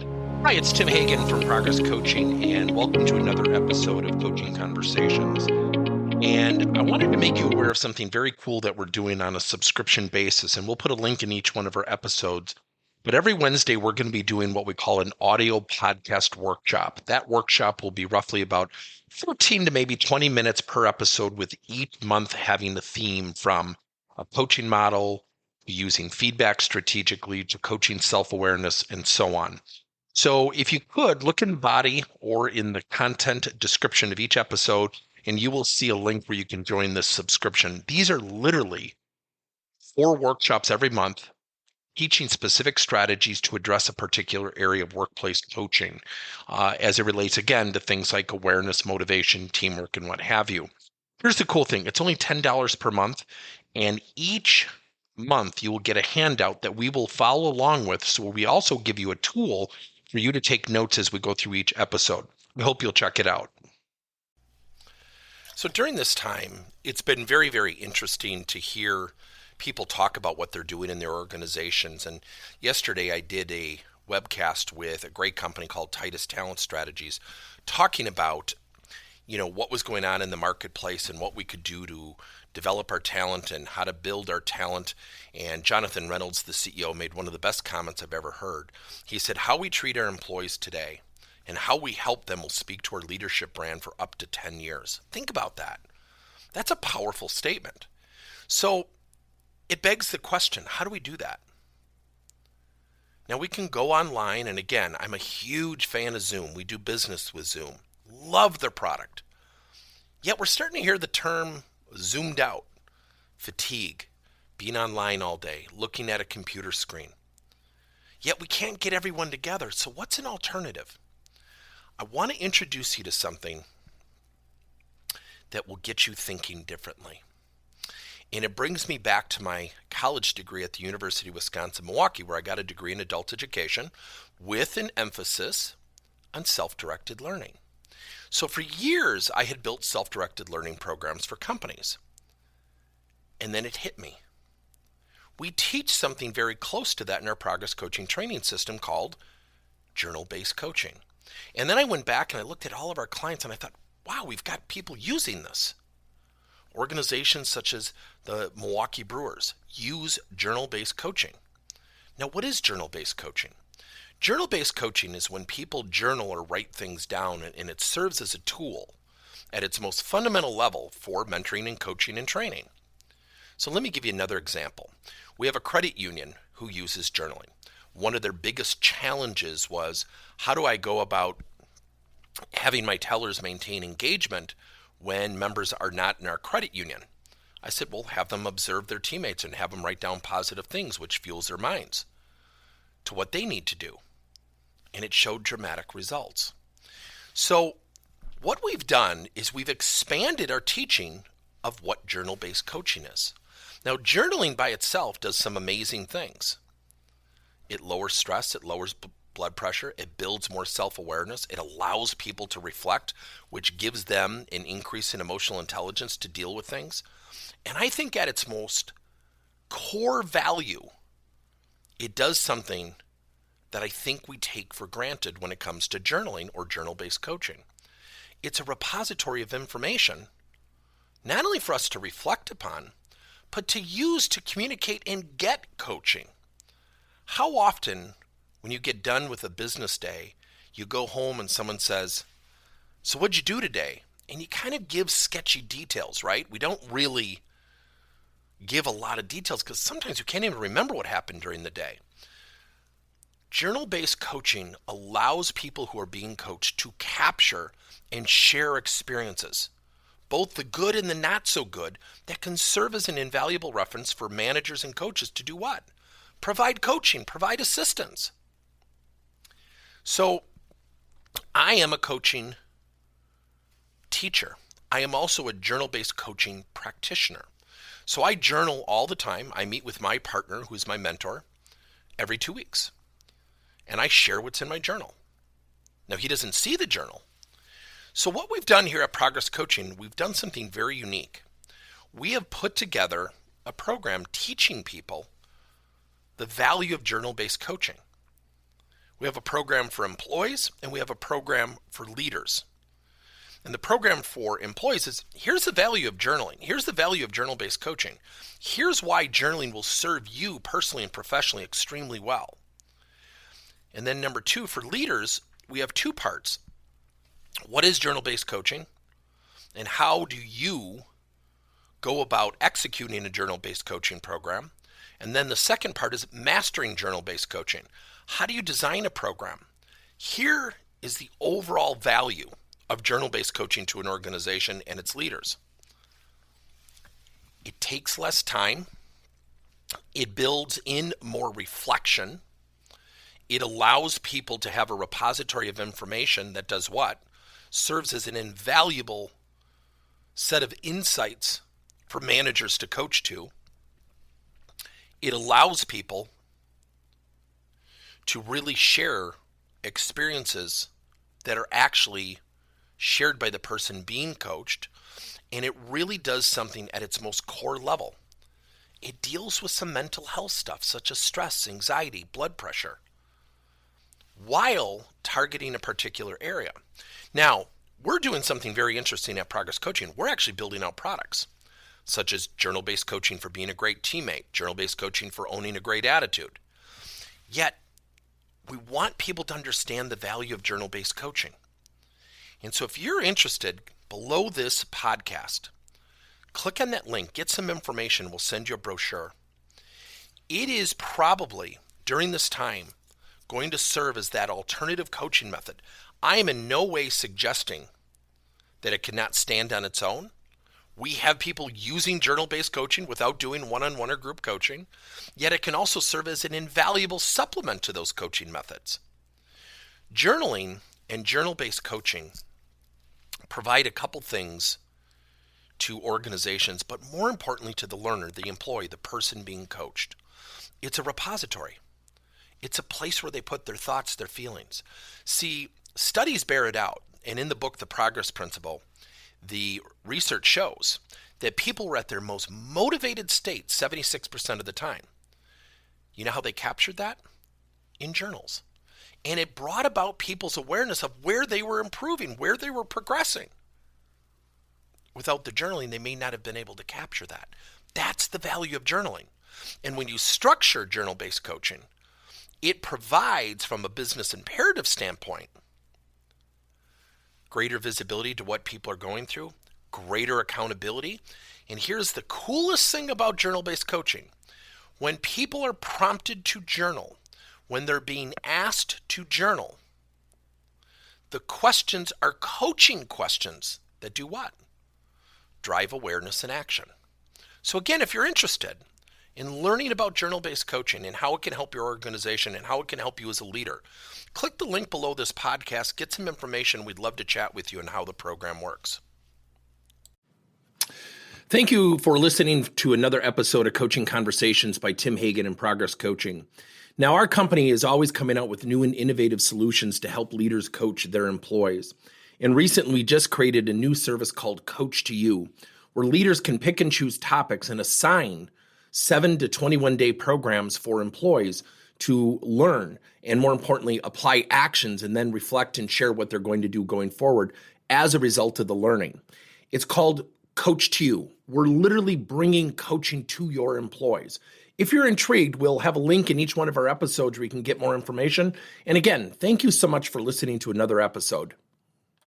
Hi, it's Tim Hagen from Progress Coaching, and welcome to another episode of Coaching Conversations. And I wanted to make you aware of something very cool that we're doing on a subscription basis, and we'll put a link in each one of our episodes. But every Wednesday, we're going to be doing what we call an audio podcast workshop. That workshop will be roughly about 14 to maybe 20 minutes per episode, with each month having a theme from a coaching model, using feedback strategically, to coaching self-awareness, and so on. So if you could look in the body or in the content description of each episode, and you will see a link where you can join this subscription. These are literally 4 workshops every month teaching specific strategies to address a particular area of workplace coaching as it relates, again, to things like awareness, motivation, teamwork, and what have you. Here's the cool thing. It's only $10 per month, and each month you will get a handout that we will follow along with. So we also give you a tool for you to take notes as we go through each episode. We hope you'll check it out. So during this time, it's been very, very interesting to hear people talk about what they're doing in their organizations. And yesterday I did a webcast with a great company called Titus Talent Strategies, talking about what was going on in the marketplace and what we could do to develop our talent and how to build our talent. And Jonathan Reynolds, the CEO, made one of the best comments I've ever heard. He said, how we treat our employees today and how we help them will speak to our leadership brand for up to 10 years. Think about that. That's a powerful statement. So it begs the question, how do we do that? Now we can go online, and again, I'm a huge fan of Zoom. We do business with Zoom. Love their product. Yet we're starting to hear the term zoomed out, fatigue, being online all day, looking at a computer screen. Yet we can't get everyone together. So what's an alternative? I want to introduce you to something that will get you thinking differently. And it brings me back to my college degree at the University of Wisconsin-Milwaukee, where I got a degree in adult education with an emphasis on self-directed learning. So for years, I had built self-directed learning programs for companies. And then it hit me. We teach something very close to that in our Progress Coaching training system called journal-based coaching. And then I went back and I looked at all of our clients and I thought, wow, we've got people using this. Organizations such as the Milwaukee Brewers use journal-based coaching. Now, what is journal-based coaching? Journal-based coaching is when people journal or write things down, and it serves as a tool at its most fundamental level for mentoring and coaching and training. So let me give you another example. We have a credit union who uses journaling. One of their biggest challenges was, how do I go about having my tellers maintain engagement when members are not in our credit union? I said, well, have them observe their teammates and have them write down positive things, which fuels their minds to what they need to do. And it showed dramatic results. So what we've done is we've expanded our teaching of what journal-based coaching is. Now, journaling by itself does some amazing things. It lowers stress, it lowers blood pressure, it builds more self-awareness, it allows people to reflect, which gives them an increase in emotional intelligence to deal with things. And I think at its most core value, it does something that I think we take for granted when it comes to journaling or journal-based coaching. It's a repository of information, not only for us to reflect upon, but to use to communicate and get coaching. How often, when you get done with a business day, you go home and someone says, so what'd you do today? And you kind of give sketchy details, right? We don't really give a lot of details because sometimes you can't even remember what happened during the day. Journal-based coaching allows people who are being coached to capture and share experiences, both the good and the not so good, that can serve as an invaluable reference for managers and coaches to do what? Provide coaching, provide assistance. So I am a coaching teacher. I am also a journal-based coaching practitioner. So I journal all the time. I meet with my partner, who's my mentor, every 2 weeks. And I share what's in my journal. Now, he doesn't see the journal. So what we've done here at Progress Coaching, we've done something very unique. We have put together a program teaching people the value of journal-based coaching. We have a program for employees, and we have a program for leaders. And the program for employees is, here's the value of journaling. Here's the value of journal-based coaching. Here's why journaling will serve you personally and professionally extremely well. And then number 2, for leaders, we have 2 parts. What is journal-based coaching? And how do you go about executing a journal-based coaching program? And then the second part is mastering journal-based coaching. How do you design a program? Here is the overall value of journal-based coaching to an organization and its leaders. It takes less time. It builds in more reflection. It allows people to have a repository of information that does what? Serves as an invaluable set of insights for managers to coach to. It allows people to really share experiences that are actually shared by the person being coached, and it really does something at its most core level. It deals with some mental health stuff such as stress, anxiety, blood pressure, while targeting a particular area. Now, we're doing something very interesting at Progress Coaching. We're actually building out products such as journal-based coaching for being a great teammate, journal-based coaching for owning a great attitude. Yet, we want people to understand the value of journal-based coaching. And so if you're interested, below this podcast, click on that link, get some information, we'll send you a brochure. It is probably, during this time, going to serve as that alternative coaching method. I am in no way suggesting that it cannot stand on its own. We have people using journal-based coaching without doing one-on-one or group coaching, yet it can also serve as an invaluable supplement to those coaching methods. Journaling and journal-based coaching provide a couple things to organizations, but more importantly to the learner, the employee, the person being coached. It's a repository. It's a place where they put their thoughts, their feelings. See, studies bear it out, and in the book, The Progress Principle, the research shows that people were at their most motivated state 76% of the time. You know how they captured that? In journals. And it brought about people's awareness of where they were improving, where they were progressing. Without the journaling, they may not have been able to capture that. That's the value of journaling. And when you structure journal-based coaching, it provides, from a business imperative standpoint, greater visibility to what people are going through, greater accountability. And here's the coolest thing about journal-based coaching. When people are prompted to journal, when they're being asked to journal, the questions are coaching questions that do what? Drive awareness and action. So again, if you're interested in learning about journal-based coaching and how it can help your organization and how it can help you as a leader, click the link below this podcast, get some information. We'd love to chat with you on how the program works. Thank you for listening to another episode of Coaching Conversations by Tim Hagan and Progress Coaching. Now, our company is always coming out with new and innovative solutions to help leaders coach their employees. And recently, we just created a new service called Coach to You, where leaders can pick and choose topics and assign 7 to 21-day programs for employees to learn and, more importantly, apply actions and then reflect and share what they're going to do going forward as a result of the learning. It's called Coach to You. We're literally bringing coaching to your employees. If you're intrigued, we'll have a link in each one of our episodes where you can get more information. And again, thank you so much for listening to another episode.